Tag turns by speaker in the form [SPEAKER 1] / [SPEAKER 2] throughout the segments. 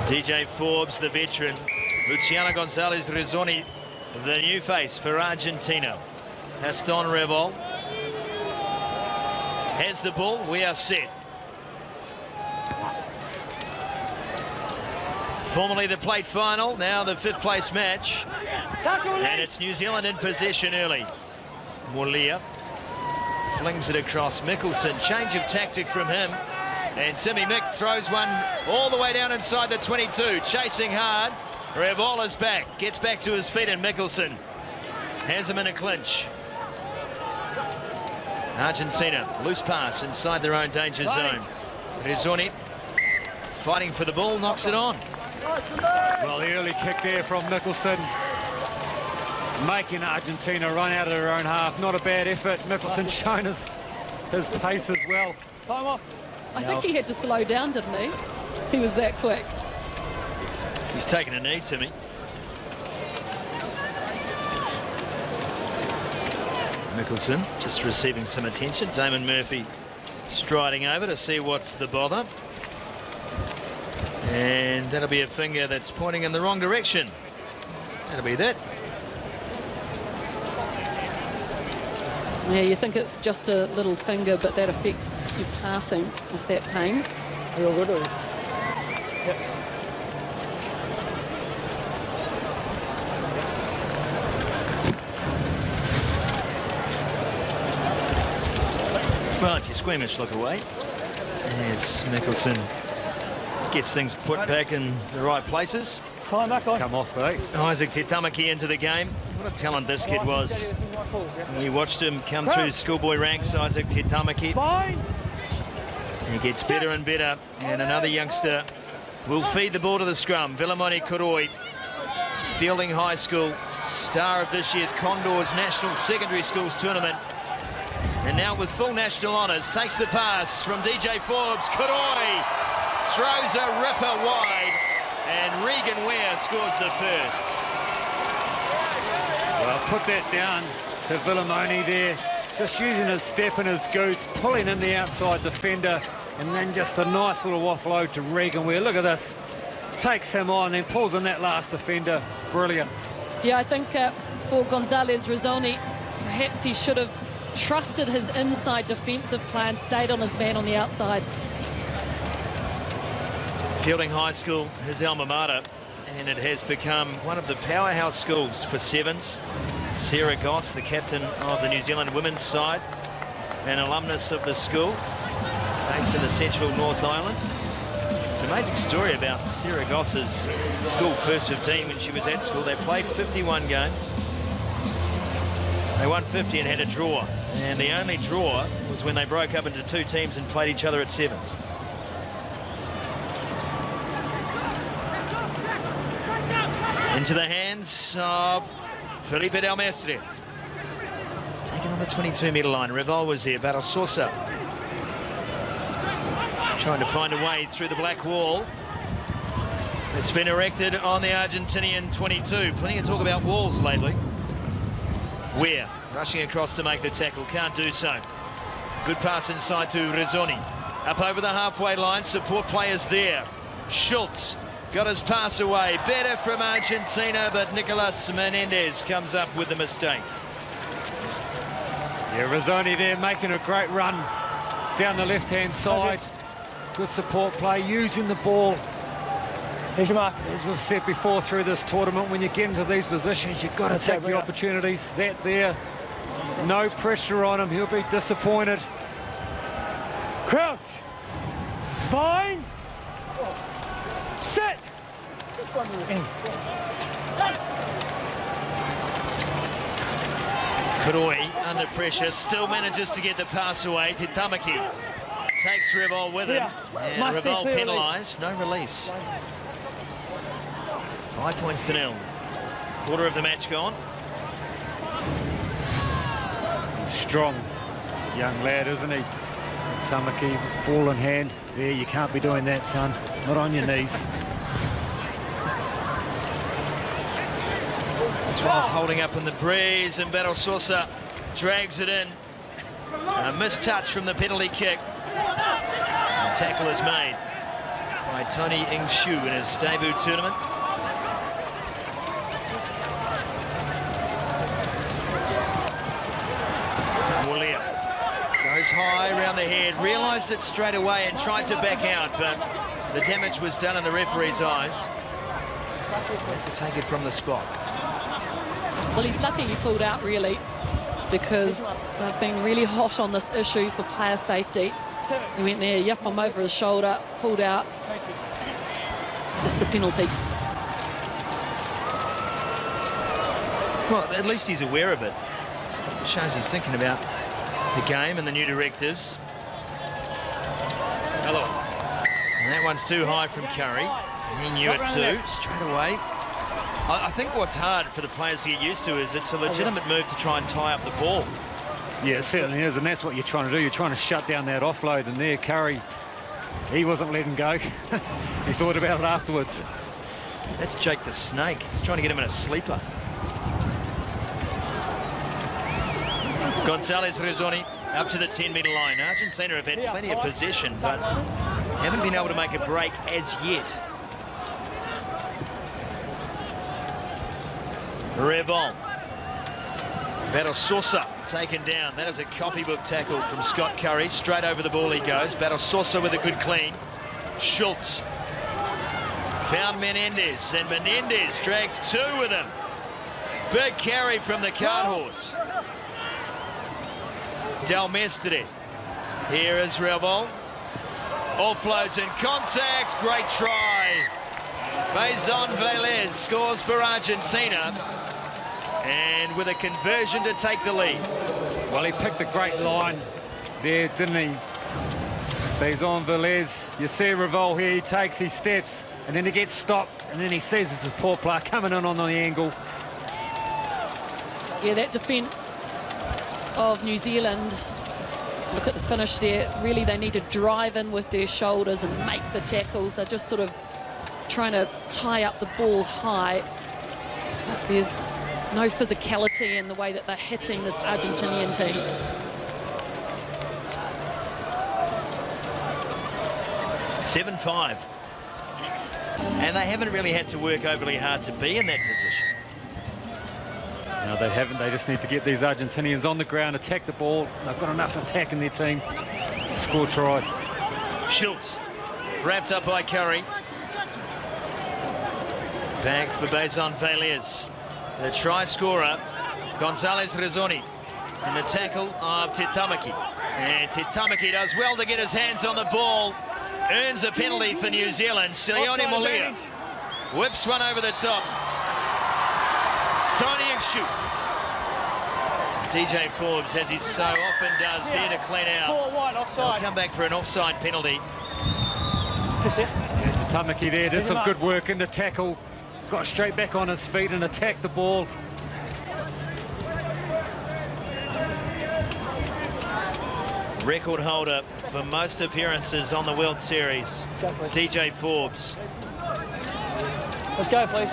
[SPEAKER 1] DJ Forbes, the veteran. Luciano Gonzalez Rizzoni, the new face for Argentina. Aston Revol has the ball. We are set. Formerly the plate final, now the 5th place match. And it's New Zealand in possession early. Molia flings it across Mickelson. Change of tactic from him. And Timmy Mick throws one all the way down inside the 22. Chasing hard. Revol is back. Gets back to his feet, and Mickelson has him in a clinch. Argentina, loose pass inside their own danger zone. Rizzoni fighting for the ball, knocks it on.
[SPEAKER 2] Well, the early kick there from Mickelson, making Argentina run out of their own half. Not a bad effort. Mickelson showing his pace as well.
[SPEAKER 3] Time off.
[SPEAKER 4] I think he had to slow down, didn't he? He was that quick.
[SPEAKER 1] He's taken a knee, Timmy. Mickelson just receiving some attention. Damon Murphy striding over to see what's the bother. And that'll be a finger that's pointing in the wrong direction. That'll be that.
[SPEAKER 4] Yeah, you think it's just a little finger, but that affects your passing with that pain.
[SPEAKER 3] Real good. Yep.
[SPEAKER 1] Well, if you're squeamish, look away. As Mickelson gets things put back in the right places.
[SPEAKER 3] Time back on.
[SPEAKER 2] Come off, eh?
[SPEAKER 1] Isaac Tetamaki into the game. What a talent this kid was. We watched him come through schoolboy ranks, Isaac Tetamaki. He gets better and better. And another youngster will feed the ball to the scrum. Vilamoni Kuroi, Fielding High School, star of this year's Condors National Secondary Schools Tournament. And now with full national honours, takes the pass from DJ Forbes. Kuroi throws a ripper wide, and Regan Ware scores the first.
[SPEAKER 2] Well, put that down to Vilamoni there. Just using his step and his goose, pulling in the outside defender, and then just a nice little offload to Regan Ware. Look at this. Takes him on, then pulls in that last defender. Brilliant.
[SPEAKER 4] Yeah, I think for Gonzalez Rizzoni, perhaps he should have trusted his inside defensive play and stayed on his man on the outside.
[SPEAKER 1] Fielding High School, his alma mater, and it has become one of the powerhouse schools for sevens. Sarah Goss, the captain of the New Zealand women's side, an alumnus of the school, based in the central North Island. It's an amazing story about Sarah Goss's school first 15 when she was at school. They played 51 games. They won 50 and had a draw. And the only draw was when they broke up into 2 teams and played each other at sevens. Into the hands of Felipe Del Mestre. Taken on the 22-metre line. Revol was there. Battle Sosa trying to find a way through the black wall. It's been erected on the Argentinian 22. Plenty of talk about walls lately. Ware rushing across to make the tackle. Can't do so. Good pass inside to Rizzoni. Up over the halfway line. Support players there. Schultz got his pass away. Better from Argentina, but Nicolas Menendez comes up with the mistake.
[SPEAKER 2] Yeah, Rizzoni there making a great run down the left-hand side. Good support play, using the ball.
[SPEAKER 3] Here's your mark.
[SPEAKER 2] As we've said before through this tournament, when you get into these positions, you've got to take your opportunities. That there, no pressure on him. He'll be disappointed.
[SPEAKER 3] Crouch. Bind. Set.
[SPEAKER 1] Kuroi under pressure, still manages to get the pass away. Tetamaki takes Revol with him. And Revol penalised, no release. 5 points to 0. Quarter of the match gone.
[SPEAKER 2] He's strong, young lad, isn't he? Tamaki, ball in hand. There, you can't be doing that, son. Not on your knees.
[SPEAKER 1] This one's holding up in the breeze, and Battle Sosa drags it in. A mistouch from the penalty kick. The tackle is made. by Tony Ing-Shu in his debut tournament. William goes high around the head, realised it straight away and tried to back out, but the damage was done in the referee's eyes. Had to take it from the spot.
[SPEAKER 4] Well, he's lucky he pulled out, really, because they've been really hot on this issue for player safety. He went there, yep, him over his shoulder, pulled out. Just the penalty.
[SPEAKER 1] Well, at least he's aware of it. It shows he's thinking about the game and the new directives. Hello. And that one's too high from Curry. He knew it too, straight away. I think what's hard for the players to get used to is it's a legitimate move to try and tie up the ball.
[SPEAKER 2] Yeah, it certainly is, and that's what you're trying to do. You're trying to shut down that offload, and there, Curry, he wasn't letting go. He thought about it afterwards.
[SPEAKER 1] That's Jake the Snake. He's trying to get him in a sleeper. Gonzalez Rizzoni up to the 10-metre line. Argentina have had plenty of possession, but haven't been able to make a break as yet. Revon. Battle Sosa taken down. That is a copybook tackle from Scott Curry. Straight over the ball he goes. Battle Sosa with a good clean. Schultz found Menendez, and Menendez drags two with him. Big carry from the cart horse. Del Mestre. Here is Revon. Offloads in contact. Great try. Bezon Velez scores for Argentina, and with a conversion to take the lead.
[SPEAKER 2] Well, he picked a great line there, didn't he? Bezon Velez. You see Revol here, he takes his steps, and then he gets stopped, and then he sees his support player coming in on the angle.
[SPEAKER 4] Yeah, that defence of New Zealand, look at the finish there. Really, they need to drive in with their shoulders and make the tackles. They're just sort of trying to tie up the ball high. But there's no physicality in the way that they're hitting this Argentinian team.
[SPEAKER 1] (7-5). And they haven't really had to work overly hard to be in that position.
[SPEAKER 2] No, they haven't. They just need to get these Argentinians on the ground, attack the ball. They've got enough attack in their team to score tries.
[SPEAKER 1] Schultz, wrapped up by Curry. Back for Bezon Velez. The try scorer, Gonzalez Rizzoni. And the tackle of Titamaki. And Titamaki does well to get his hands on the ball. Earns a penalty for New Zealand. Sione Molia whips one over the top. Tony Ing-Shu. DJ Forbes, as he so often does, there to clean out.
[SPEAKER 3] 4-1 offside.
[SPEAKER 1] They'll come back for an offside penalty.
[SPEAKER 2] Yeah, Titamaki there did some good work in the tackle. Got straight back on his feet and attacked the ball.
[SPEAKER 1] Record holder for most appearances on the World Series, DJ Forbes.
[SPEAKER 3] Let's go, please.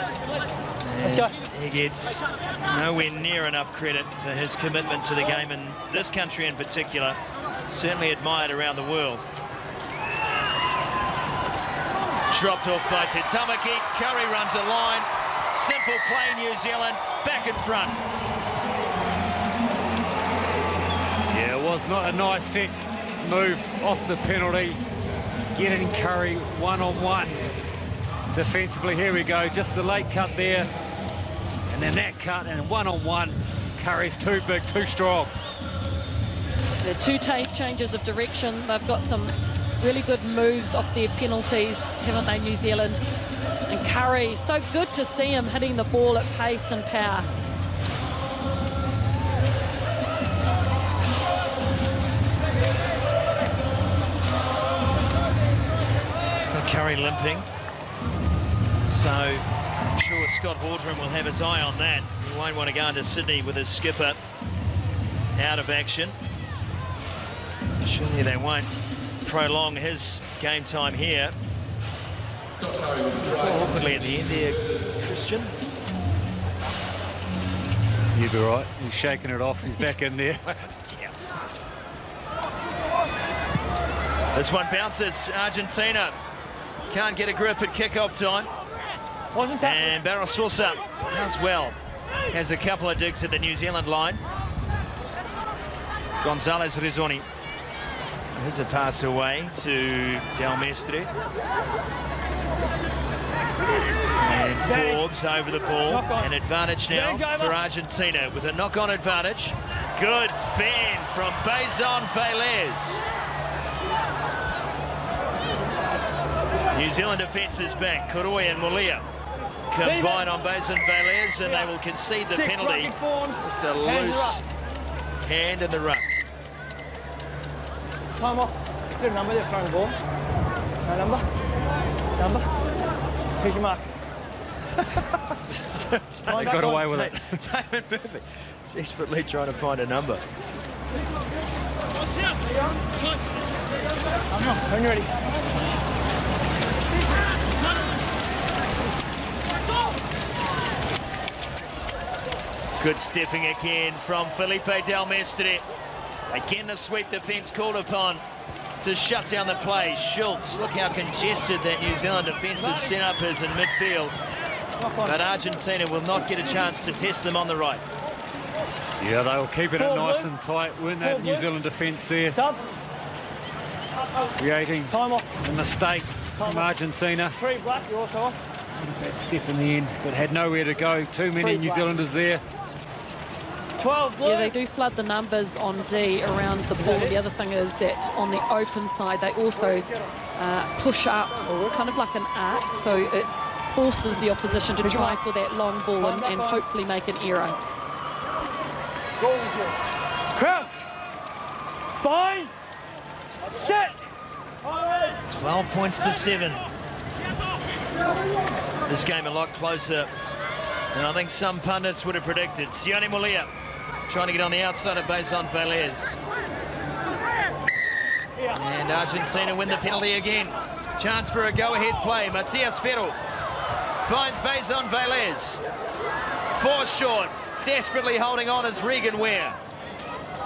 [SPEAKER 3] Let's go.
[SPEAKER 1] He gets nowhere near enough credit for his commitment to the game in this country in particular. Certainly admired around the world. Dropped off by Titamaki. Curry runs a line. Simple play, New Zealand. Back in front.
[SPEAKER 2] Yeah, it was not a nice set move off the penalty. Getting Curry one-on-one. Defensively, here we go. Just the late cut there. And then that cut and one-on-one. Curry's too big, too strong.
[SPEAKER 4] The two changes of direction. They've got some really good moves off their penalties, haven't they, New Zealand? And Curry, so good to see him hitting the ball at pace and power.
[SPEAKER 1] It's got Curry limping. So I'm sure Scott Waldron will have his eye on that. He won't want to go into Sydney with his skipper out of action. Surely they won't prolong his game time here. Awkwardly at the end there, Christian.
[SPEAKER 2] You'd be right. He's shaking it off. He's back in there.
[SPEAKER 1] Yeah. This one bounces Argentina. can't get a grip at kick-off time. And Barrososa does well. Has a couple of digs at the New Zealand line. Gonzalez Rizzoni. Here's a pass away to Del Mestre. And Forbes over the ball. An advantage now for Argentina. It was a knock-on advantage. Good fan from Bezon Velez. New Zealand defence is back. Kuroi and Mulia combine on Bezon Velez, and they will concede the penalty. Just a loose hand in the ruck.
[SPEAKER 3] Time off. Good number, they're throwing the ball. No number. Number. Here's your mark.
[SPEAKER 2] They got away with it.
[SPEAKER 1] Damon Murphy desperately trying to find a number.
[SPEAKER 3] When you're ready.
[SPEAKER 1] Good stepping again from Felipe Del Mestre. Again, the sweep defence called upon to shut down the play. Schultz, look how congested that New Zealand defensive setup is in midfield. But Argentina will not get a chance to test them on the right.
[SPEAKER 2] Yeah, they'll keep it nice and tight. Weren't that New Zealand defence there? Creating a mistake from Argentina.
[SPEAKER 3] 3 black, you're also off.
[SPEAKER 2] Bad step in the end, but had nowhere to go. Too many New Zealanders there.
[SPEAKER 3] 12 blue.
[SPEAKER 4] Yeah, they do flood the numbers on D around the ball. The other thing is that on the open side, they also push up, kind of like an arc, so it forces the opposition to try for that long ball and hopefully make an error.
[SPEAKER 3] Crouch. Bind. Set.
[SPEAKER 1] 12 points to 7. This game a lot closer than I think some pundits would have predicted. Sione Mulia trying to get on the outside of Bezon Velez. And Argentina win the penalty again. Chance for a go-ahead play. Matias Ferro finds Bezon Velez. 4 short. Desperately holding on is Regan Ware.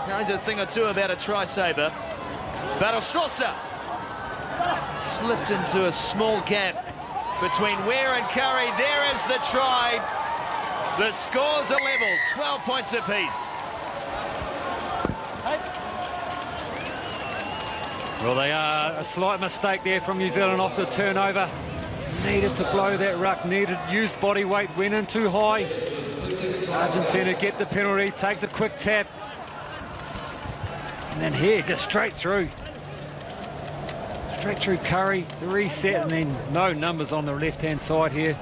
[SPEAKER 1] Knows a thing or two about a try-saver. Barrososa slipped into a small gap between Ware and Curry. There is the try. The scores are level, 12 points apiece.
[SPEAKER 2] Well, they are a slight mistake there from New Zealand off the turnover. Needed to blow that ruck, needed use body weight, went in too high. Argentina get the penalty, take the quick tap. And then here, just straight through. Straight through Curry, the reset, and then no numbers on the left-hand side here.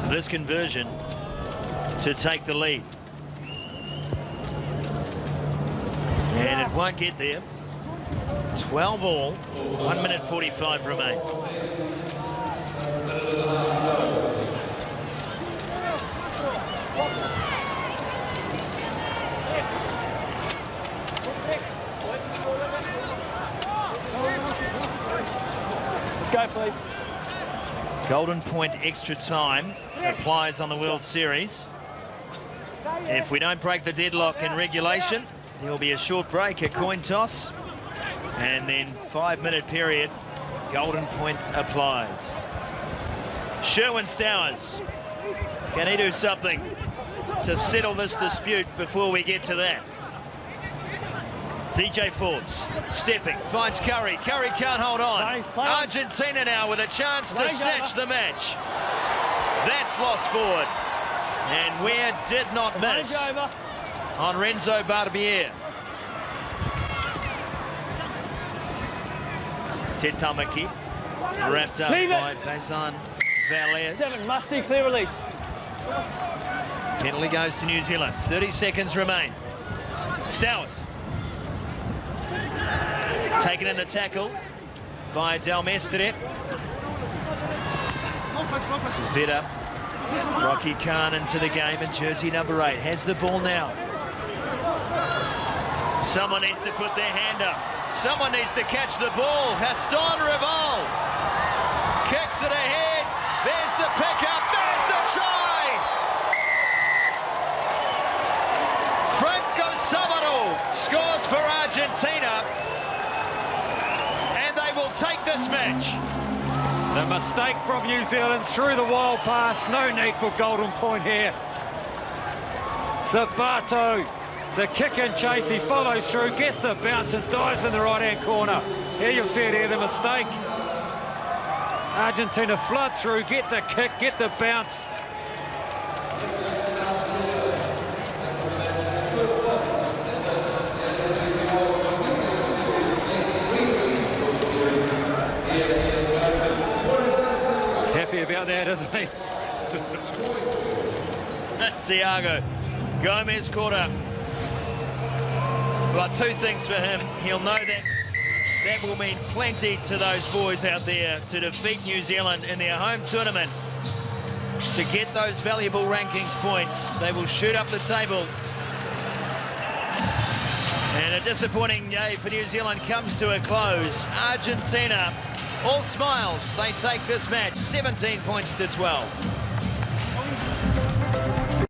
[SPEAKER 1] This conversion to take the lead. And it won't get there. 12 all, 1 minute 45 remain.
[SPEAKER 3] Let's go, please.
[SPEAKER 1] Golden point extra time applies on the World Series. If we don't break the deadlock in regulation, there will be a short break, a coin toss, and then 5-minute period. Golden point applies. Sherwin Stowers, can he do something to settle this dispute before we get to that? DJ Forbes stepping, finds Curry. Curry can't hold on. Argentina now with a chance to snatch the match. That's lost forward. And Ware did not miss on Renzo Barbier. Ted Tamaki wrapped up by Bezon Velez.
[SPEAKER 3] 7, must see clear release.
[SPEAKER 1] Penalty goes to New Zealand. 30 seconds remain. Stowers. Taken in the tackle by Del Mestre. This is better. Rocky Khan into the game in jersey number 8. Has the ball now. Someone needs to put their hand up. Someone needs to catch the ball. Gaston Rival kicks it ahead. There's the pickup. There's the try. this match.
[SPEAKER 2] The mistake from New Zealand through the wild pass. No need for golden point here. Sabato, the kick and chase, he follows through, gets the bounce and dives in the right-hand corner. Here you'll see it here, the mistake. Argentina flood through, get the kick, get the bounce. He's happy about that, isn't he?
[SPEAKER 1] Thiago Gomez caught up. Well, two things for him. He'll know that that will mean plenty to those boys out there to defeat New Zealand in their home tournament. To get those valuable rankings points, they will shoot up the table. And a disappointing day for New Zealand comes to a close. Argentina, all smiles. They take this match 17 points to 12.